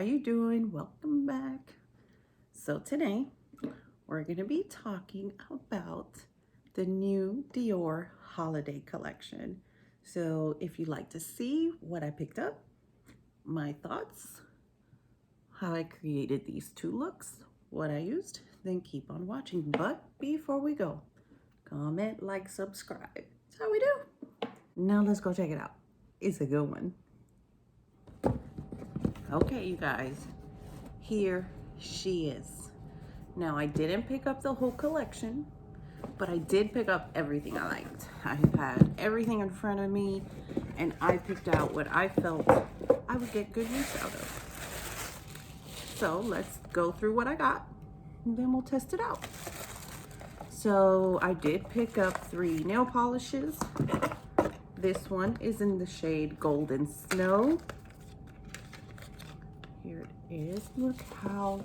how you doing? Welcome back. So today we're going to be talking about the new Dior holiday collection. So if you'd like to see what I picked up, my thoughts, how I created these two looks, what I used, then keep on watching. But before we go, comment, like, subscribe. That's how we do. Now let's go check it out. It's a good one. Okay, you guys, here she is. Now, I didn't pick up the whole collection, but I did pick up everything I liked. I had everything in front of me, and I picked out what I felt I would get good use out of. So let's go through what I got, and then we'll test it out. So I did pick up 3 nail polishes. This one is in the shade Golden Snow. Here it is. Look how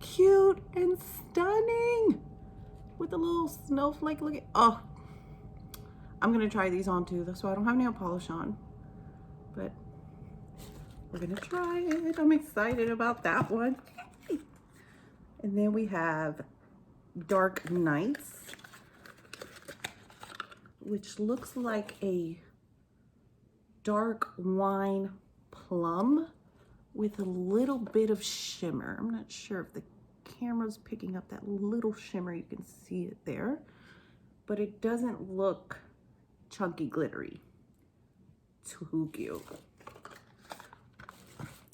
cute and stunning with a little snowflake. Look at, oh, I'm gonna try these on too, so I don't have nail polish on, but we're gonna try it. I'm excited about that one. And then we have Dark Nights, which looks like a dark wine plum with a little bit of shimmer. I'm not sure if the camera's picking up that little shimmer. You can see it there, but it doesn't look chunky glittery. Too cute.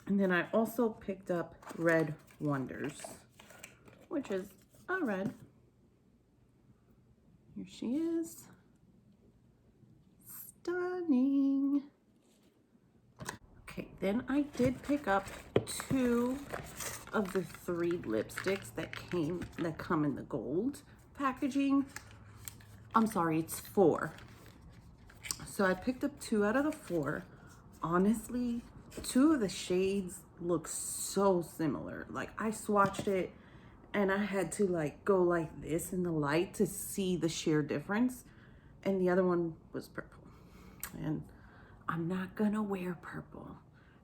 And then I also picked up Red Wonders, which is a red. Here she is. Stunning. Okay, then I did pick up 2 of the 3 lipsticks that come in the gold packaging. I'm sorry, it's 4. So I picked up 2 out of the 4. Honestly, 2 of the shades look so similar. Like, I swatched it and I had to like go like this in the light to see the sheer difference. And the other one was purple. And I'm not gonna wear purple.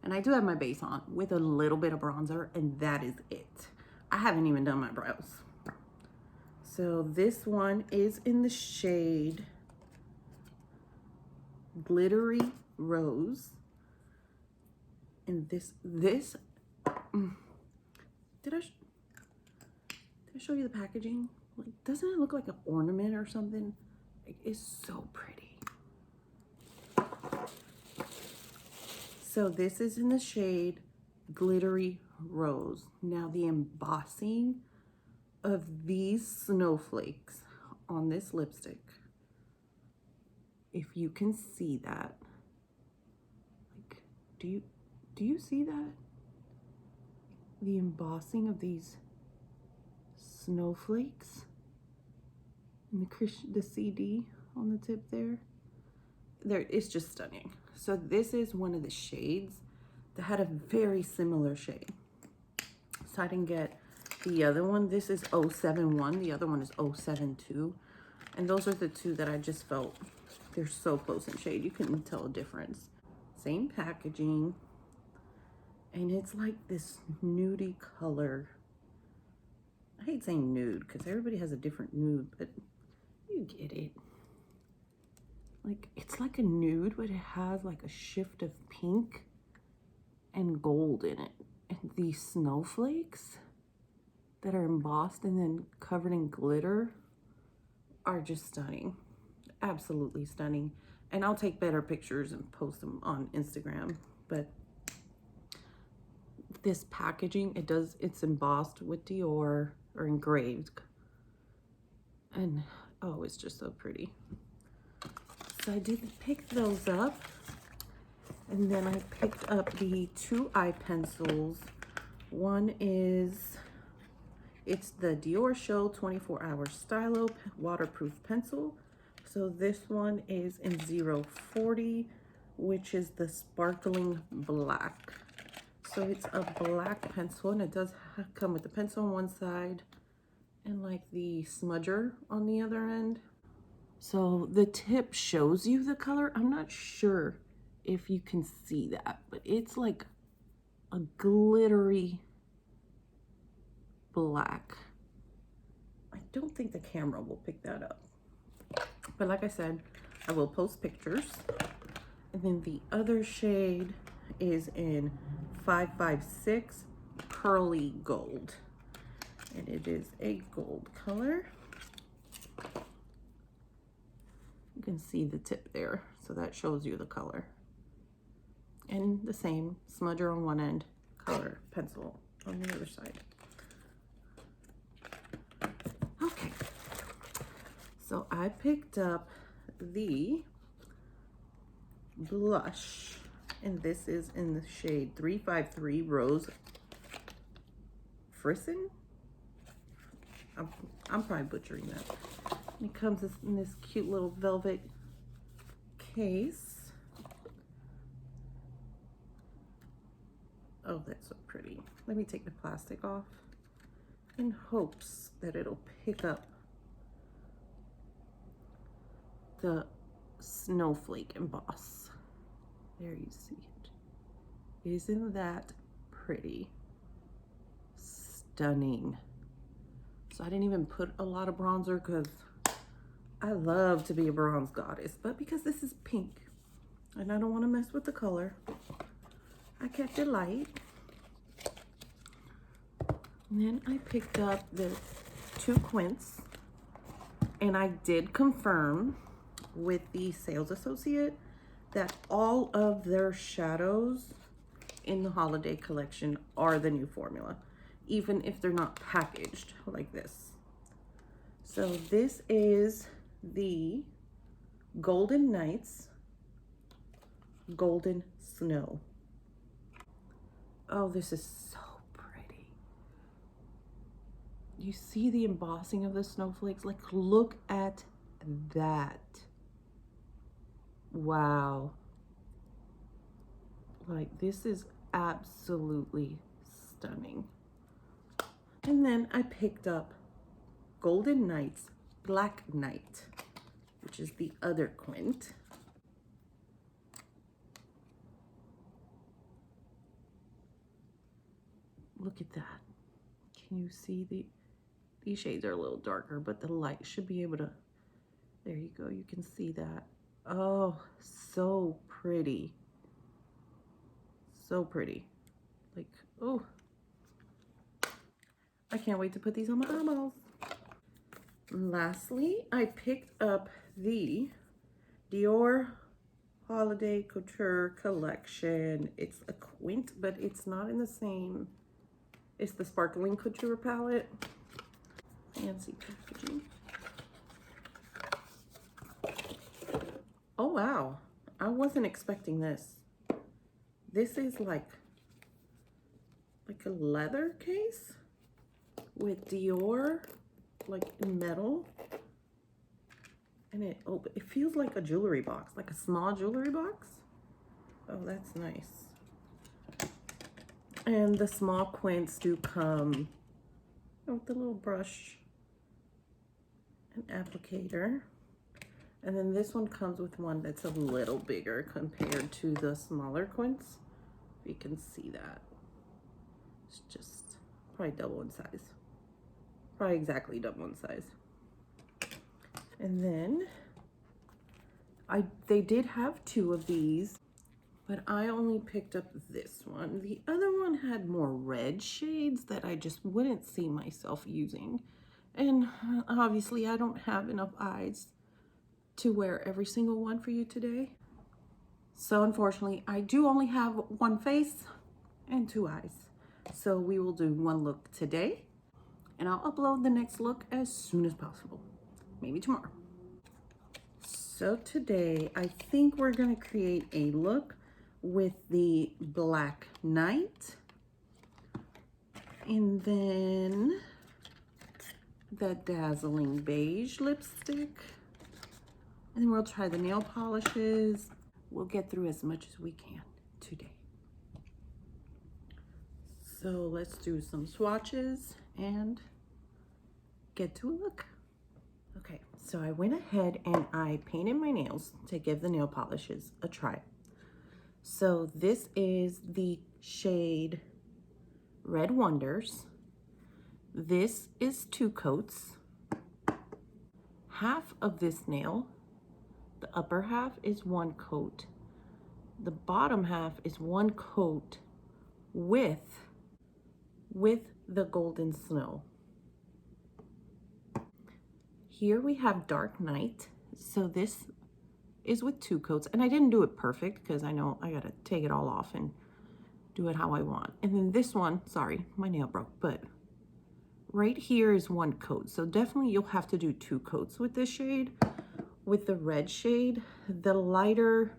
And I do have my base on with a little bit of bronzer, and that is it. I haven't even done my brows. So this one is in the shade Glittery Rose. And this did I show you the packaging? Like, doesn't it look like an ornament or something? Like, it's so pretty. So this is in the shade Glittery Rose. Now the embossing of these snowflakes on this lipstick, if you can see that, like, do you see that? The embossing of these snowflakes and the CD on the tip there. It's just stunning. So this is one of the shades that had a very similar shade. So I didn't get the other one. This is 071. The other one is 072. And those are the 2 that I just felt they're so close in shade. You couldn't tell a difference. Same packaging. And it's like this nudie color. I hate saying nude because everybody has a different nude, but you get it. Like, it's like a nude, but it has like a shift of pink and gold in it. And these snowflakes that are embossed and then covered in glitter are just stunning. Absolutely stunning. And I'll take better pictures and post them on Instagram. But this packaging, it's embossed with Dior, or engraved. And oh, it's just so pretty. So I did pick those up, and then I picked up the 2 eye pencils. One is, it's the Dior Show 24-Hour Stylo Waterproof Pencil. So this one is in 040, which is the sparkling black. So it's a black pencil, and it does come with the pencil on one side and like the smudger on the other end. So the tip shows you the color. I'm not sure if you can see that, but it's like a glittery black. I don't think the camera will pick that up. But like I said, I will post pictures. And then the other shade is in 556 Pearly Gold. And it is a gold color. You can see the tip there, so that shows you the color. And the same smudger on one end, color pencil on the other side. Okay, so I picked up the blush, and this is in the shade 353 Rose Frisson. I'm probably butchering that. And it comes in this cute little velvet case. Oh, that's so pretty. Let me take the plastic off in hopes that it'll pick up the snowflake emboss. There you see it. Isn't that pretty? Stunning. So I didn't even put a lot of bronzer because I love to be a bronze goddess, but because this is pink and I don't want to mess with the color, I kept it light. And then I picked up the 2 quints, and I did confirm with the sales associate that all of their shadows in the holiday collection are the new formula, even if they're not packaged like this. So this is the Golden Nights Golden Snow. Oh, this is so pretty. You see the embossing of the snowflakes? Like, look at that. Wow. Like, this is absolutely stunning. And then I picked up Golden Nights Black Night, which is the other quint. Look at that. Can you see these shades are a little darker, but the light should be able to, there you go, you can see that. Oh, so pretty. So pretty. Like, oh. I can't wait to put these on my eyeballs. Lastly, I picked up the Dior Holiday Couture collection. It's a quint, but it's not in the same. It's the Sparkling Couture palette. Fancy packaging. Oh, wow. I wasn't expecting this. This is like a leather case with Dior, like in metal. And it feels like a jewelry box, like a small jewelry box. Oh, that's nice. And the small quints do come with the little brush and applicator. And then this one comes with one that's a little bigger compared to the smaller quints. You can see that. It's just probably double in size. Probably exactly double in size. And then they did have 2 of these, but I only picked up this one. The other one had more red shades that I just wouldn't see myself using. And obviously I don't have enough eyes to wear every single one for you today. So unfortunately, I do only have 1 face and 2 eyes. So we will do 1 look today, and I'll upload the next look as soon as possible. Maybe tomorrow. So today, I think we're gonna create a look with the Black Night, and then the Dazzling Beige lipstick, and then we'll try the nail polishes. We'll get through as much as we can today. So let's do some swatches and get to a look. Okay, so I went ahead and I painted my nails to give the nail polishes a try. So this is the shade Red Wonders. This is 2 coats. Half of this nail, the upper half is 1 coat. The bottom half is 1 coat with the Golden Snow. Here we have Dark Night. So this is with 2 coats, and I didn't do it perfect because I know I gotta take it all off and do it how I want. And then this one, sorry, my nail broke, but right here is 1 coat. So definitely you'll have to do 2 coats with this shade. With the red shade, the lighter,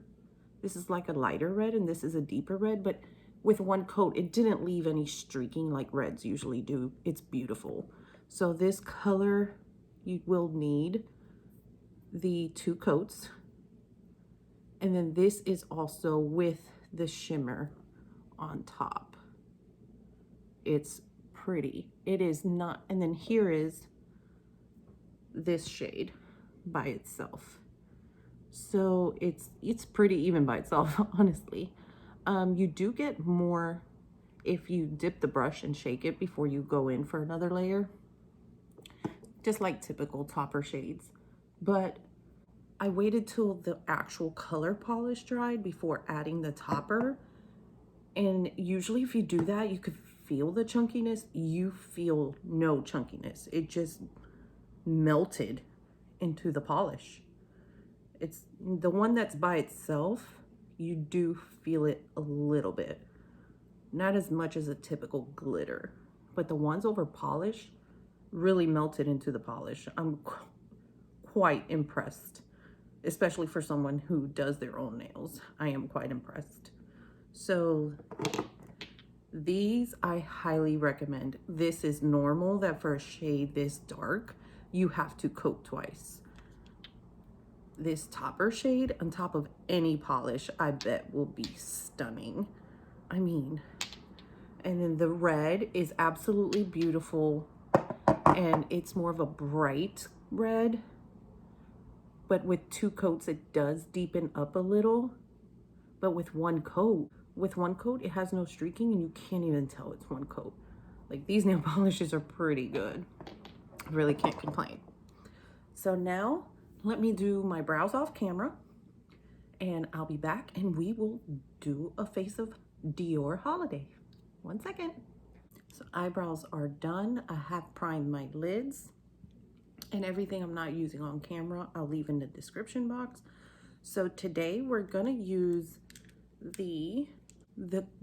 this is like a lighter red and this is a deeper red, but with 1 coat, it didn't leave any streaking like reds usually do. It's beautiful. So this color, you will need the 2 coats. And then this is also with the shimmer on top. It's pretty. It is not, and then here is this shade by itself. So it's pretty even by itself, honestly. You do get more if you dip the brush and shake it before you go in for another layer, just like typical topper shades. But I waited till the actual color polish dried before adding the topper. And usually if you do that, you could feel the chunkiness. You feel no chunkiness. It just melted into the polish. It's the one that's by itself, you do feel it a little bit. Not as much as a typical glitter, but the ones over polish really melted into the polish. I'm quite impressed, especially for someone who does their own nails. I am quite impressed. So these I highly recommend. This is normal that for a shade this dark, you have to coat twice. This topper shade on top of any polish, I bet will be stunning. I mean, and then the red is absolutely beautiful, and it's more of a bright red, but with 2 coats, it does deepen up a little. But with 1 coat, it has no streaking and you can't even tell it's 1 coat. Like, these nail polishes are pretty good. I really can't complain. So now let me do my brows off camera and I'll be back and we will do a face of Dior Holiday. 1 second. So eyebrows are done. I have primed my lids, and everything I'm not using on camera, I'll leave in the description box. So today we're gonna use the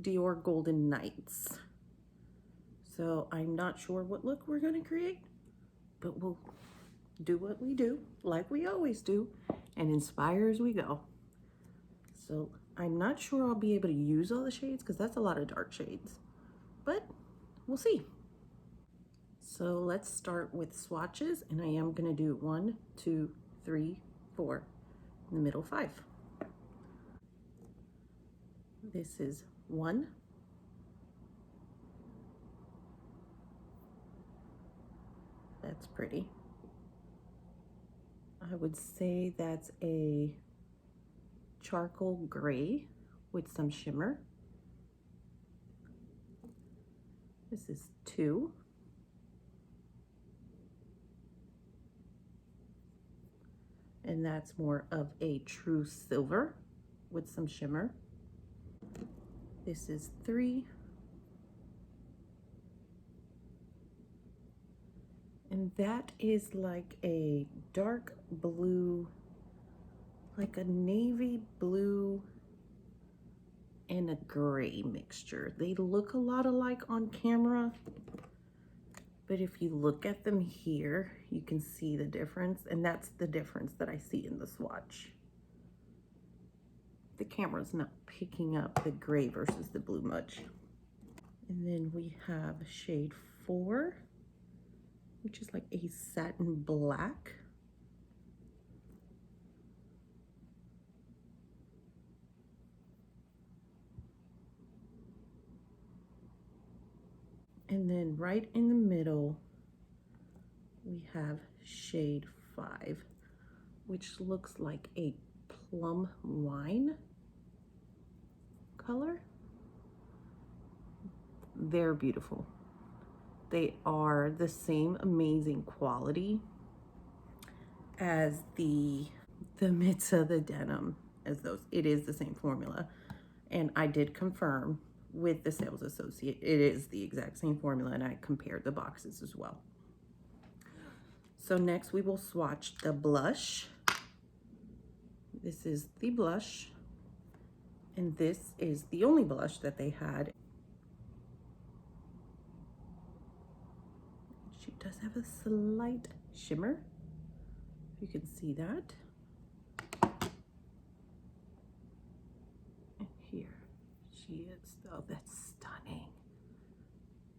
Dior Golden Nights. So I'm not sure what look we're gonna create, but we'll do what we do, like we always do, and inspire as we go. So I'm not sure I'll be able to use all the shades because that's a lot of dark shades, but we'll see. So let's start with swatches, and I am gonna do 1, 2, 3, 4, in the middle 5. This is 1. That's pretty. I would say that's a charcoal gray with some shimmer. This is 2. And that's more of a true silver with some shimmer. This is 3. And that is like a dark blue, like a navy blue and a gray mixture. They look a lot alike on camera, but if you look at them here, you can see the difference, and that's the difference that I see in the swatch. The camera's not picking up the gray versus the blue much. And then we have shade 4, which is like a satin black. And then right in the middle, we have shade 5, which looks like a plum wine color. they're beautiful. They are the same amazing quality as the Mitza, the denim, as those. It is the same formula. And I did confirm with the sales associate, it is the exact same formula, and I compared the boxes as well. So next we will swatch the blush. This is the blush, and this is the only blush that they had. She does have a slight shimmer. You can see that. And here she is. Oh, that's stunning.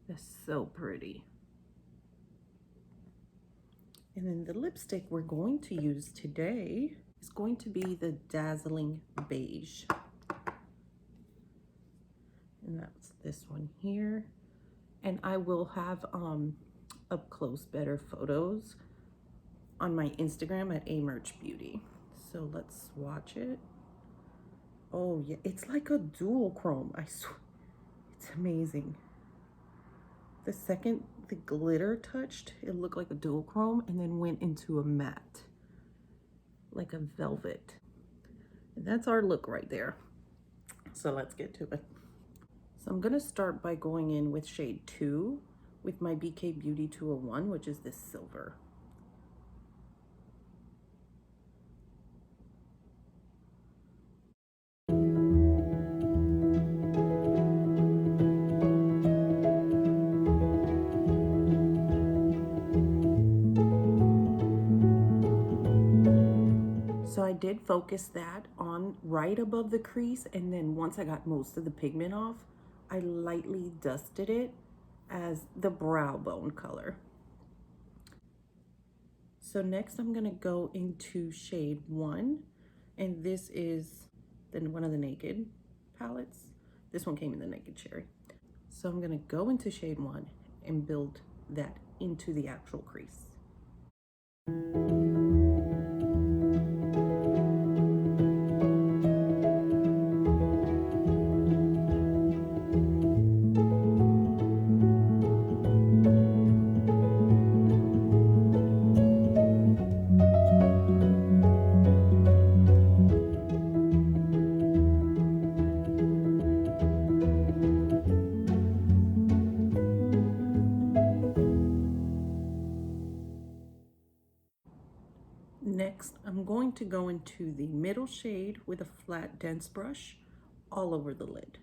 That's so pretty. And then the lipstick we're going to use today is going to be the Dazzling Beige. And that's this one here. And I will have up close better photos on my Instagram at amerchbeauty. So let's swatch it. Oh yeah, it's like a dual chrome. I swear, it's amazing. The second the glitter touched, it looked like a dual chrome and then went into a matte, like a velvet. And that's our look right there. So let's get to it. So I'm gonna start by going in with shade 2 with my BK Beauty 201, which is this silver. So I did focus that on right above the crease, and then once I got most of the pigment off, I lightly dusted it as the brow bone color. So next I'm gonna go into shade 1, and this is one of the Naked palettes. This one came in the Naked Cherry. So I'm gonna go into shade 1 and build that into the actual crease. Next, I'm going to go into the middle shade with a flat, dense brush all over the lid.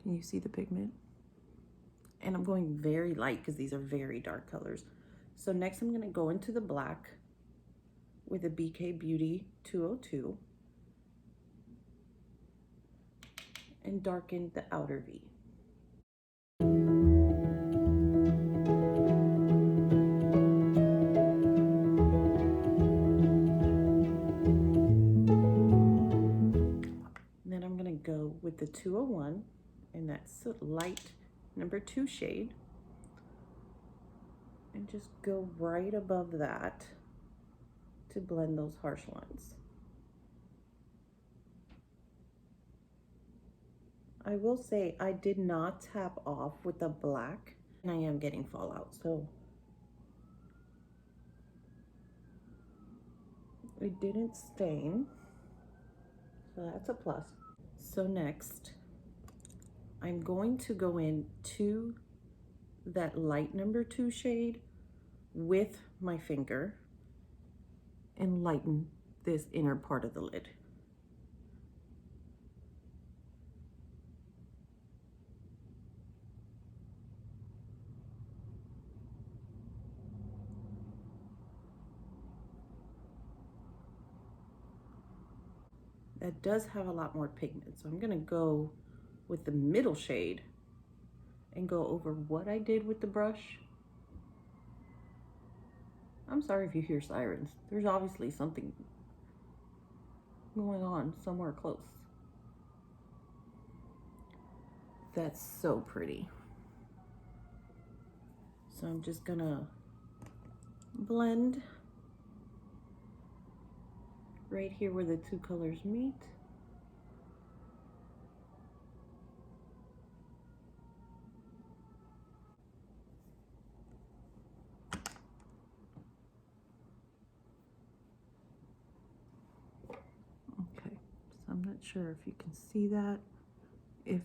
Can you see the pigment? And I'm going very light because these are very dark colors. So next I'm going to go into the black with a BK Beauty 202 and darken the outer V. And then I'm going to go with the 201, and that's a light number 2 shade, and just go right above that to blend those harsh lines. I will say I did not tap off with the black, and I am getting fallout, so it didn't stain, so that's a plus. So next I'm going to go into that light number 2 shade with my finger and lighten this inner part of the lid. That does have a lot more pigment, so I'm gonna go with the middle shade and go over what I did with the brush. I'm sorry if you hear sirens. There's obviously something going on somewhere close. That's so pretty. So I'm just gonna blend right here where the two colors meet. Okay, so I'm not sure if you can see that, if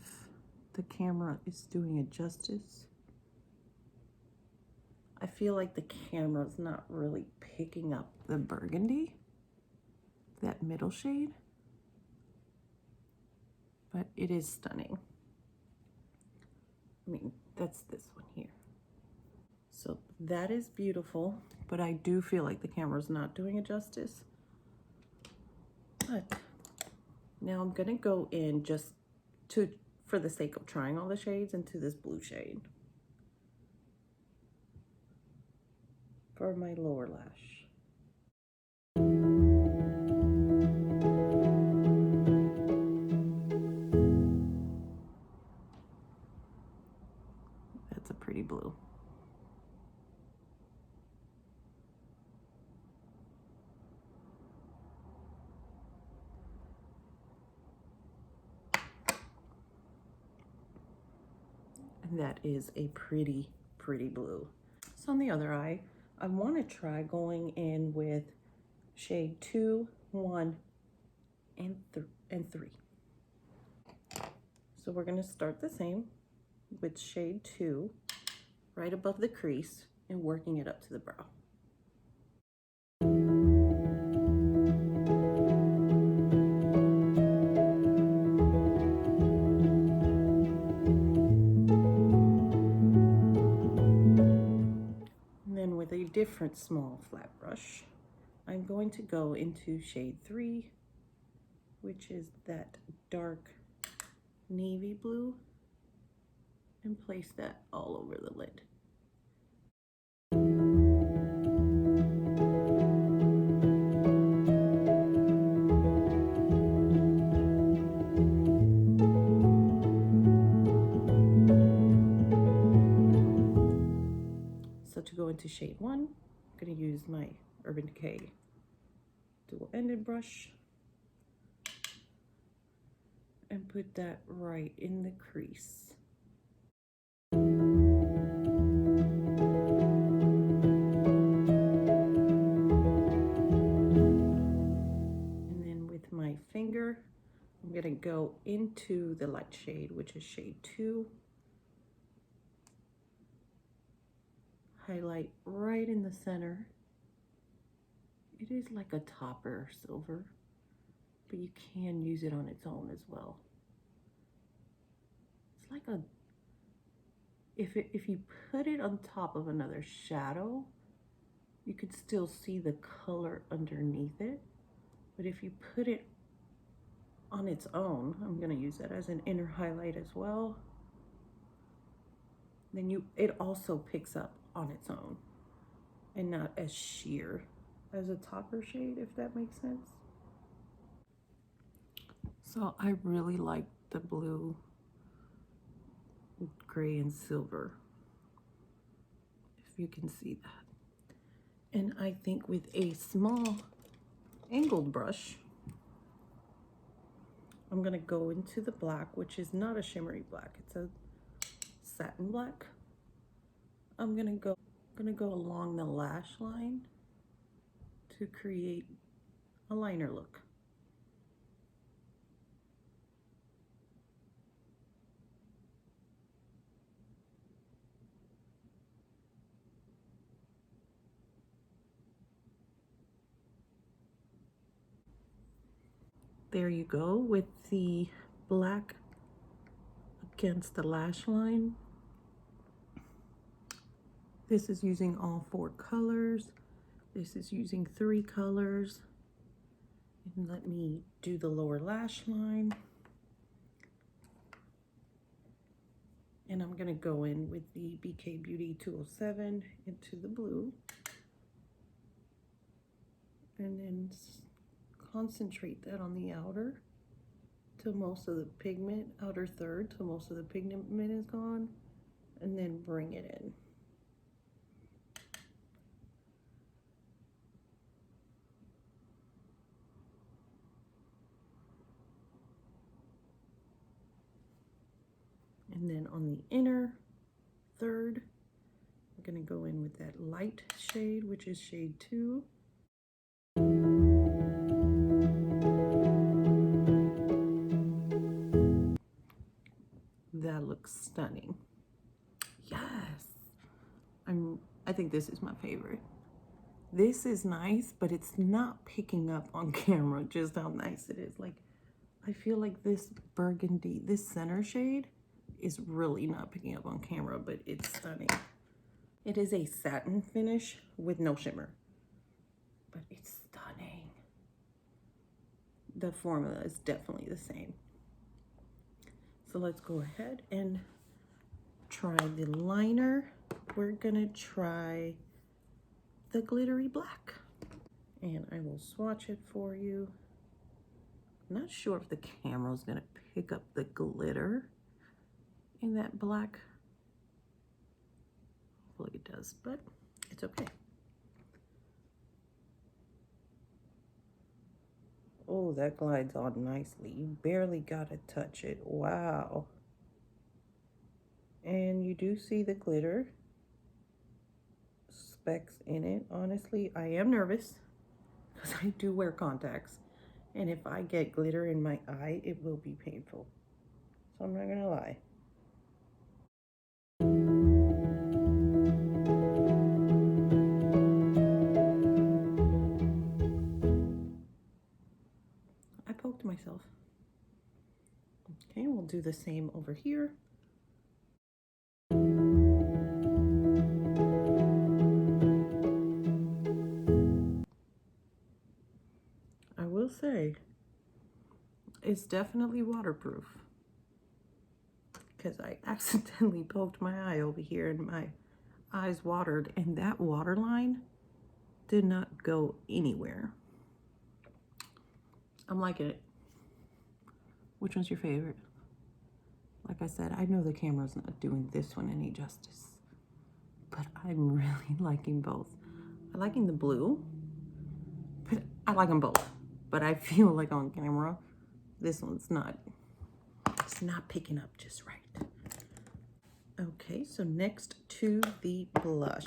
the camera is doing it justice. I feel like the camera's not really picking up the burgundy, that middle shade, but it is stunning. I mean, that's this one here. So that is beautiful, but I do feel like the camera's not doing it justice. But now I'm gonna go in just for the sake of trying all the shades, into this blue shade for my lower lash. That's a pretty blue. And that is a pretty, pretty blue. So on the other eye, I want to try going in with shade 2, 1, and 3. So we're going to start the same with shade 2 right above the crease and working it up to the brow. And then with a different small flat brush, I'm going to go into shade 3, which is that dark navy blue, and place that all over the lid. So to go into shade 1, I'm going to use my Urban Decay dual-ended brush and put that right in the crease. And then with my finger, I'm going to go into the light shade, which is shade 2. Highlight right in the center. It is like a topper silver, but you can use it on its own as well. It's like a, if you put it on top of another shadow, you could still see the color underneath it. But if you put it on its own, I'm gonna use that as an inner highlight as well, then it also picks up on its own and not as sheer as a topper shade, if that makes sense. So I really like the blue, gray, and silver, if you can see that. And I think with a small angled brush, I'm gonna go into the black, which is not a shimmery black, it's a satin black. I'm gonna go along the lash line to create a liner look. There you go, with the black against the lash line. This is using all 4 colors. This is using 3 colors. And let me do the lower lash line. And I'm gonna go in with the BK Beauty 207 into the blue. And then concentrate that on the outer till most of the pigment, outer third, till most of the pigment is gone, and then bring it in. And then on the inner third, I'm gonna go in with that light shade, which is shade 2. That looks stunning. Yes. I think this is my favorite. This is nice, but it's not picking up on camera just how nice it is. Like, I feel like this burgundy, this center shade is really not picking up on camera, but it's stunning. It is a satin finish with no shimmer, but it's stunning. The formula is definitely the same. So let's go ahead and try the liner. We're gonna try the glittery black, and I will swatch it for you. I'm not sure if the camera's gonna pick up the glitter in that black. Hopefully it does, but it's okay. Oh, that glides on nicely. You barely gotta touch it. Wow. And you do see the glitter specks in it. Honestly, I am nervous because I do wear contacts. And if I get glitter in my eye, it will be painful. So I'm not gonna lie. I poked myself. Okay, we'll do the same over here. I will say, it's definitely waterproof, because I accidentally poked my eye over here and my eyes watered, and that waterline did not go anywhere. I'm liking it. Which one's your favorite? Like I said, I know the camera's not doing this one any justice, but I'm really liking both. I'm liking the blue, but I like them both. But I feel like on camera, this one's not, it's not picking up just right. Okay, so next to the blush.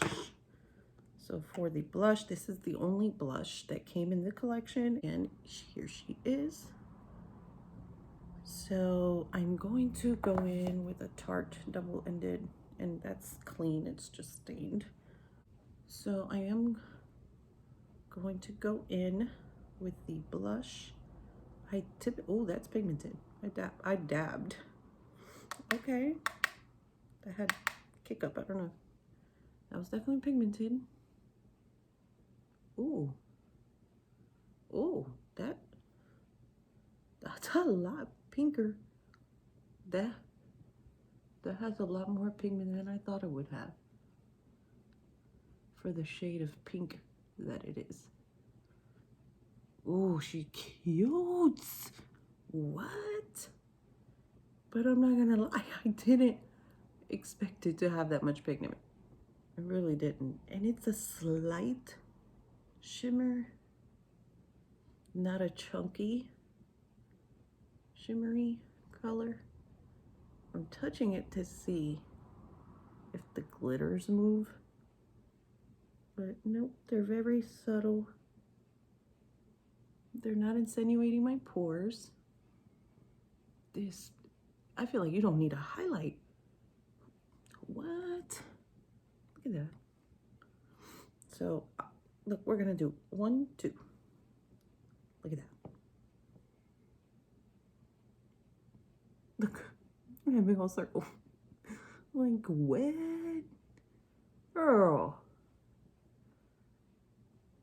So for the blush, this is the only blush that came in the collection, and here she is. So I'm going to go in with a Tarte double-ended, and that's clean, it's just stained. So I am going to go in with the blush. Oh, that's pigmented. I dabbed. Okay, that had kick up, I don't know. That was definitely pigmented. Ooh, ooh, that's a lot pinker. That has a lot more pigment than I thought it would have for the shade of pink that it is. Ooh, she's cute. What? But I'm not gonna lie, I didn't expect it to have that much pigment. I really didn't. And it's a slight shimmer, not a chunky shimmery color. I'm touching it to see if the glitters move, but nope, they're very subtle. They're not insinuating my pores. I feel like you don't need a highlight. What? Look at that. So look, we're gonna do 1, 2. Look at that. Look, I have a big whole circle. Like, what? Girl.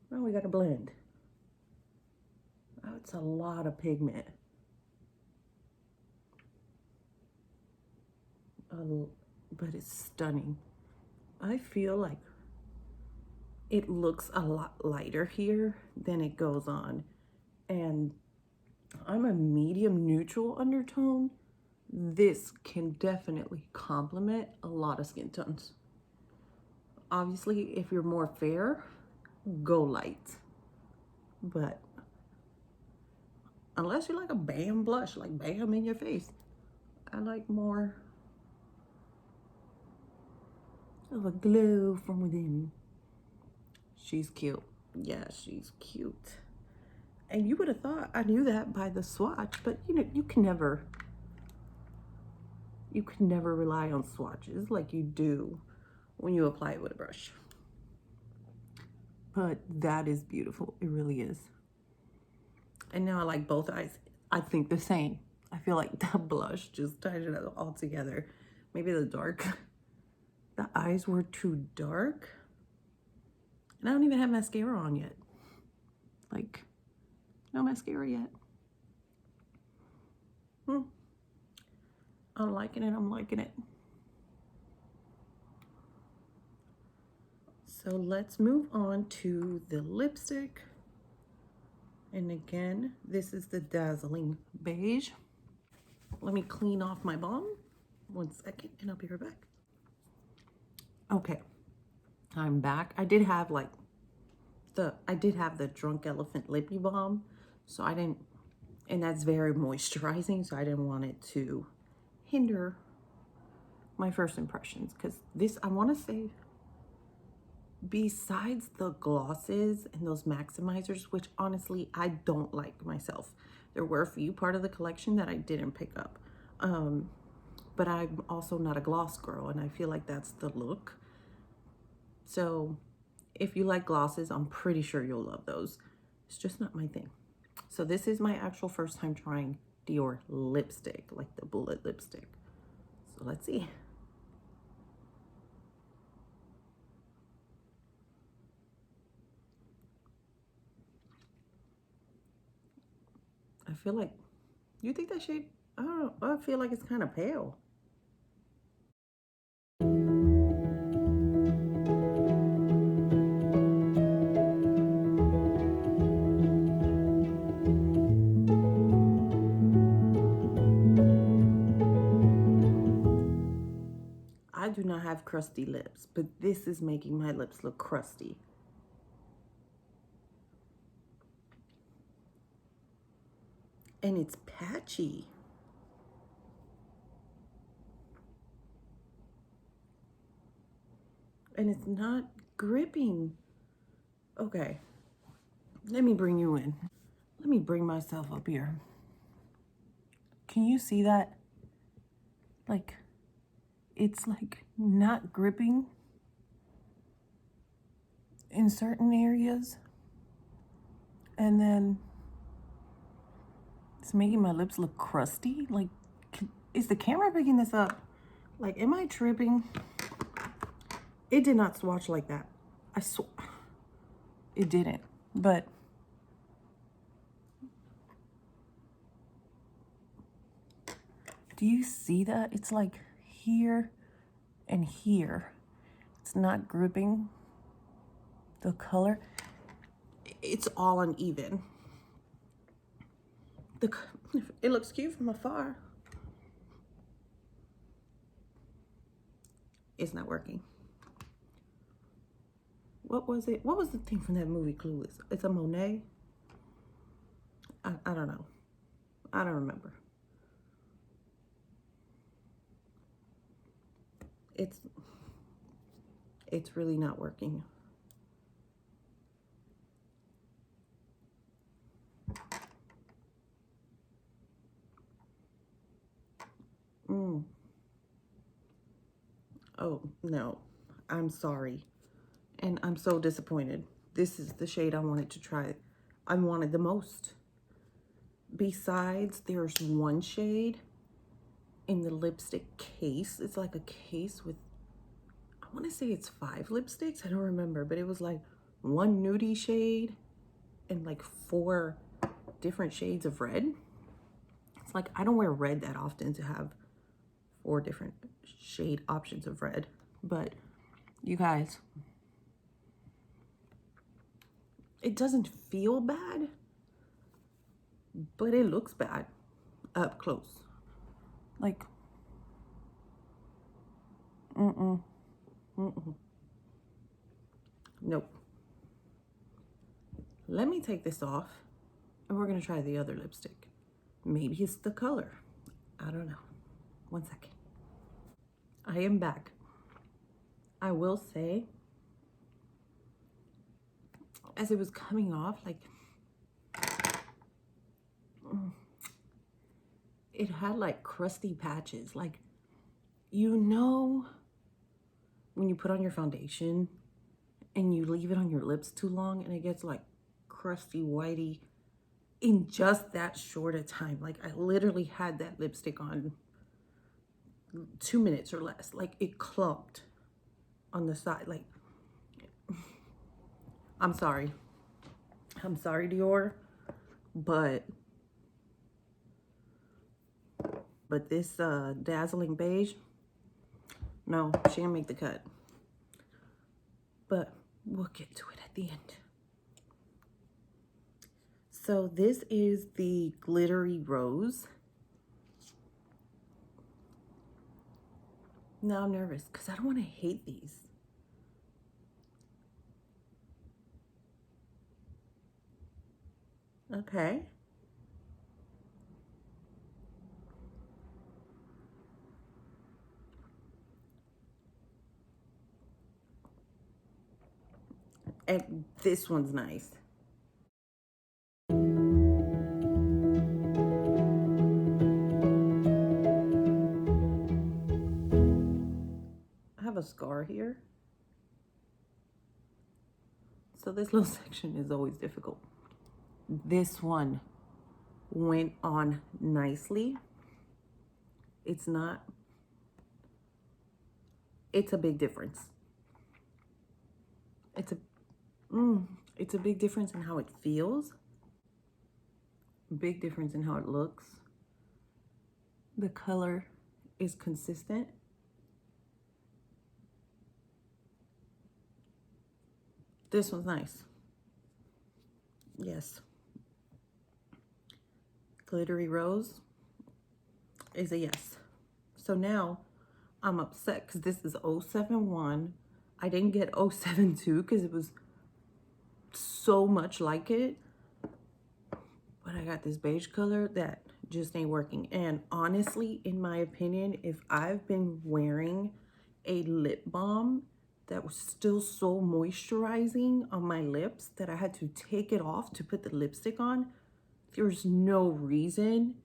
Now we gotta blend. Oh, it's a lot of pigment. But it's stunning. I feel like it looks a lot lighter here than it goes on and I'm a medium neutral undertone, this can definitely complement a lot of skin tones. Obviously, if you're more fair, go light. But unless you like a bam blush, like bam in your face, I like more of a glow from within. She's cute. Yeah, she's cute. And you would have thought I knew that by the swatch, but you know, you can never rely on swatches like you do when you apply it with a brush. But that is beautiful. It really is. And now I like both eyes. I think the same. I feel like the blush just tied it all together. Maybe the eyes were too dark. And I don't even have mascara on yet. Like, no mascara yet. I'm liking it, I'm liking it. So let's move on to the lipstick. And again, this is the Dazzling Beige. Let me clean off my balm. 1 second, and I'll be right back. Okay, I'm back. I did have the Drunk Elephant Lippy Balm, so I didn't, and that's very moisturizing, so I didn't want it to hinder my first impressions, because this, I want to say, besides the glosses and those maximizers, which honestly I don't like myself, there were a few part of the collection that I didn't pick up, but I'm also not a gloss girl, and I feel like that's the look. So if you like glosses, I'm pretty sure you'll love those. It's just not my thing. So this is my actual first time trying Dior lipstick, like the bullet lipstick. So let's see. I feel like, you think that shade, I don't know, I feel like it's kind of pale. I do not have crusty lips, but this is making my lips look crusty. And it's patchy. And it's not gripping. Okay, let me bring you in. Let me bring myself up here. Can you see that? Like, it's like not gripping in certain areas. And then it's making my lips look crusty. Like, is the camera picking this up? Like, am I tripping? It did not swatch like that. I swear. It didn't. But do you see that? It's like here and here. It's not gripping the color. It's all uneven. It looks cute from afar. It's not working. What was it? What was the thing from that movie, Clueless? It's a Monet? I don't know. I don't remember. It's really not working. Oh, no. I'm sorry. And I'm so disappointed. This is the shade I wanted to try. I wanted the most. Besides, there's one shade in the lipstick case. It's like a case with, I want to say it's 5 lipsticks. I don't remember, but it was like 1 nudie shade and like 4 different shades of red. It's like, I don't wear red that often to have 4 different shade options of red. But you guys, it doesn't feel bad, but it looks bad up close. Like, nope. Let me take this off and we're gonna try the other lipstick. Maybe it's the color. I don't know. 1 second. I am back. I will say, as it was coming off, like, it had like crusty patches. Like, you know, when you put on your foundation and you leave it on your lips too long and it gets like crusty, whitey in just that short a time. Like, I literally had that lipstick on 2 minutes or less. Like, it clumped on the side. Like, I'm sorry, Dior, but this dazzling beige, no, she didn't make the cut. But we'll get to it at the end. So this is the Glittery Rose. Now I'm nervous because I don't want to hate these. Okay. And this one's nice. I have a scar here. So this little section is always difficult. This one went on nicely. It's a big difference. It's a big difference in how it feels. Big difference in how it looks. The color is consistent. This one's nice. Yes. Glittery Rose is a yes. So now I'm upset because this is 071. I didn't get 072 because it was so much like it. But I got this beige color that just ain't working. And honestly, in my opinion, if I've been wearing a lip balm that was still so moisturizing on my lips that I had to take it off to put the lipstick on, there's no reason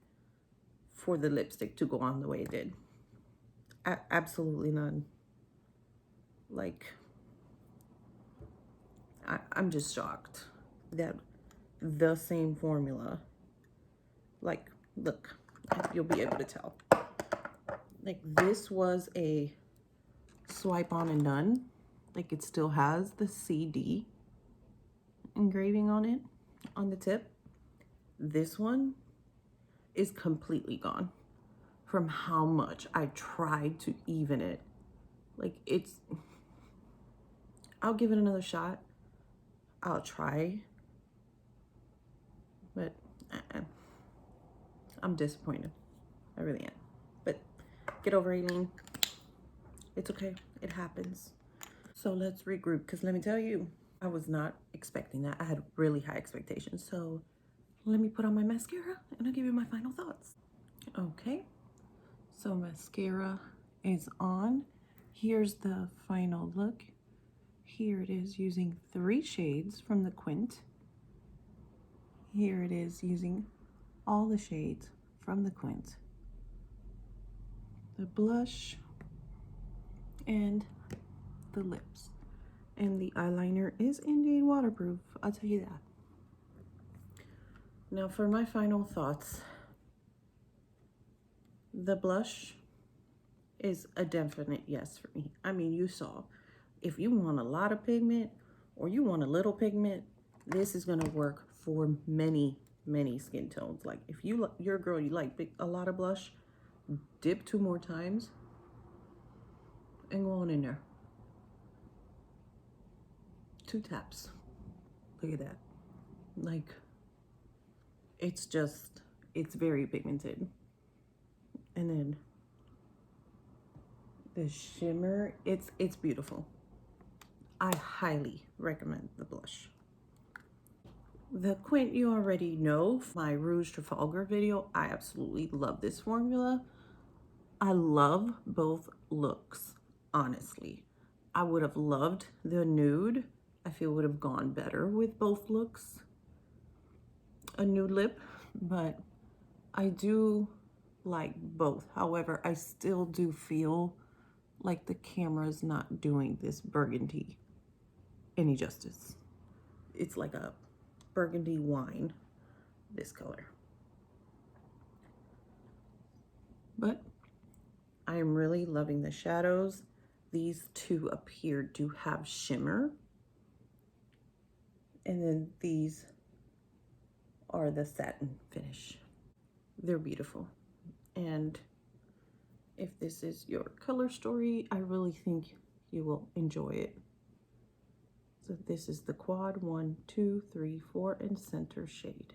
for the lipstick to go on the way it did. Absolutely none. Like, I'm just shocked that the same formula, like, look, you'll be able to tell. Like, this was a swipe on and done. Like, it still has the CD engraving on it, on the tip. This one is completely gone from how much I tried to even it. Like, I'll give it another shot. I'll try, but I'm disappointed. I really am. But get over it, Aileen. It's okay. It happens. So let's regroup, because let me tell you, I was not expecting that. I had really high expectations. So let me put on my mascara and I'll give you my final thoughts. Okay, so mascara is on. Here's the final look. Here it is using 3 shades from the Quint. Here it is using all the shades from the Quint. The blush and the lips. And the eyeliner is indeed waterproof, I'll tell you that. Now for my final thoughts. The blush is a definite yes for me. I mean, you saw, if you want a lot of pigment or you want a little pigment, this is gonna work for many, many skin tones. Like, if you're a girl, you like a lot of blush, dip 2 more times and go on in there. 2 taps. Look at that. Like, It's just, it's very pigmented. And then the shimmer, it's beautiful. I highly recommend the blush. The Quint you already know from my Rouge Trafalgar video. I absolutely love this formula. I love both looks, honestly. I would have loved the nude. I feel would have gone better with both looks. A nude lip, but I do like both. However, I still do feel like the camera's not doing this burgundy any justice. It's like a burgundy wine, this color. But I am really loving the shadows. These two appear to have shimmer. And then these are the satin finish. They're beautiful. And if this is your color story, I really think you will enjoy it. So this is the quad 1, 2, 3, 4, and center shade.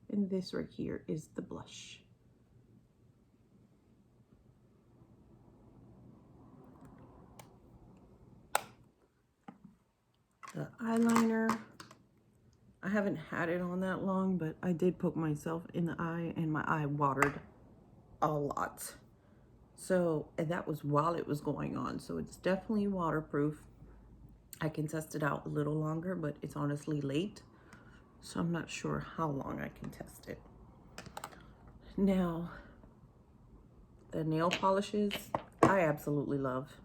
And this right here is the blush. The eyeliner, I haven't had it on that long, but I did poke myself in the eye and my eye watered a lot. So, and that was while it was going on. So it's definitely waterproof. I can test it out a little longer, but it's honestly late. So I'm not sure how long I can test it. Now, the nail polishes, I absolutely love.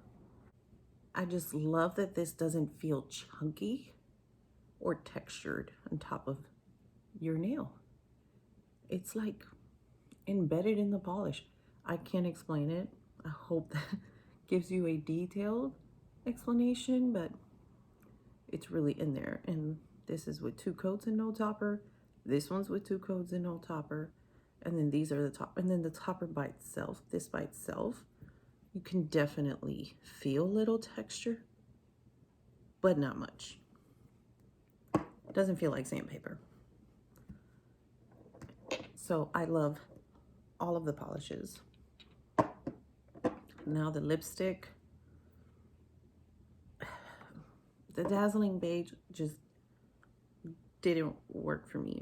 I just love that this doesn't feel chunky or textured on top of your nail. It's like embedded in the polish. I can't explain it. I hope that gives you a detailed explanation, but it's really in there. And this is with 2 coats and no topper. This one's with 2 coats and no topper. And then these are the top. And then the topper by itself, this by itself, you can definitely feel a little texture, but not much. It doesn't feel like sandpaper. So I love all of the polishes. Now the lipstick. The Dazzling Beige just didn't work for me.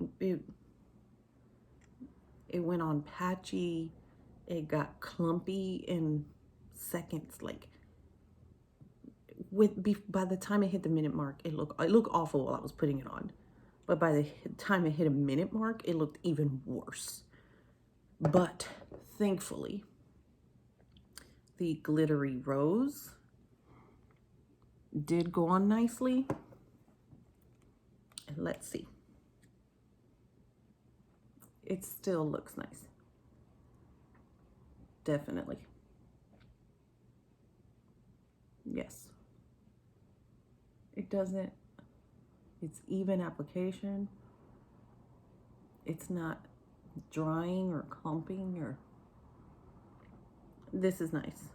It went on patchy. It got clumpy in seconds. Like by the time it hit the minute mark, it looked awful while I was putting it on. But by the time it hit a minute mark, it looked even worse. But thankfully, the Glittery Rose did go on nicely. And let's see. It still looks nice. Definitely. Yes. It doesn't, it's even application. It's not drying or clumping or, this is nice.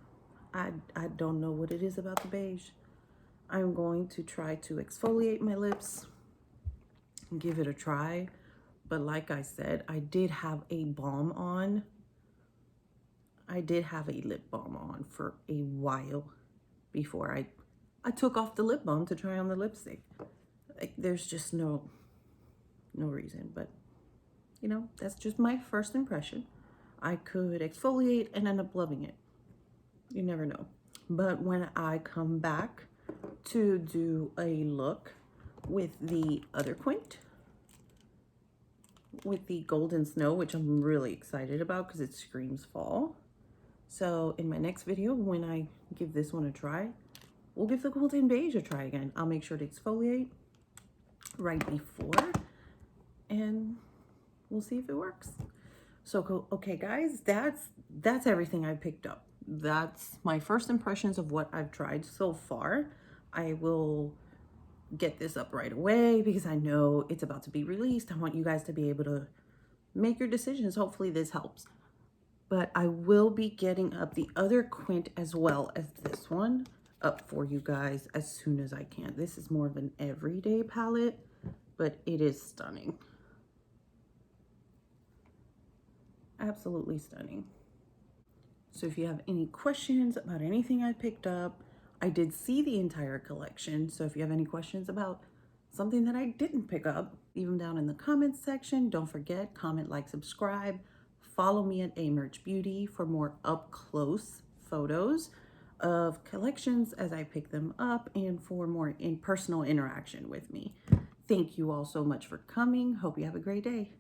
I don't know what it is about the beige. I'm going to try to exfoliate my lips and give it a try. But like I said, I did have a balm on. I did have a lip balm on for a while before I took off the lip balm to try on the lipstick. Like, there's just no reason, but you know, that's just my first impression. I could exfoliate and end up loving it. You never know. But when I come back to do a look with the other Quint, with the Golden Snow, which I'm really excited about because it screams fall. So in my next video, when I give this one a try, we'll give the Golden Beige a try again. I'll make sure to exfoliate right before, and we'll see if it works. So, okay guys, that's everything I picked up. That's my first impressions of what I've tried so far. I will get this up right away because I know it's about to be released. I want you guys to be able to make your decisions. Hopefully this helps. But I will be getting up the other Quint as well as this one up for you guys as soon as I can. This is more of an everyday palette, but it is stunning. Absolutely stunning. So if you have any questions about anything I picked up, I did see the entire collection. So if you have any questions about something that I didn't pick up, leave them down in the comments section. Don't forget, comment, like, subscribe. Follow me at Merch Beauty for more up close photos of collections as I pick them up and for more personal interaction with me. Thank you all so much for coming. Hope you have a great day.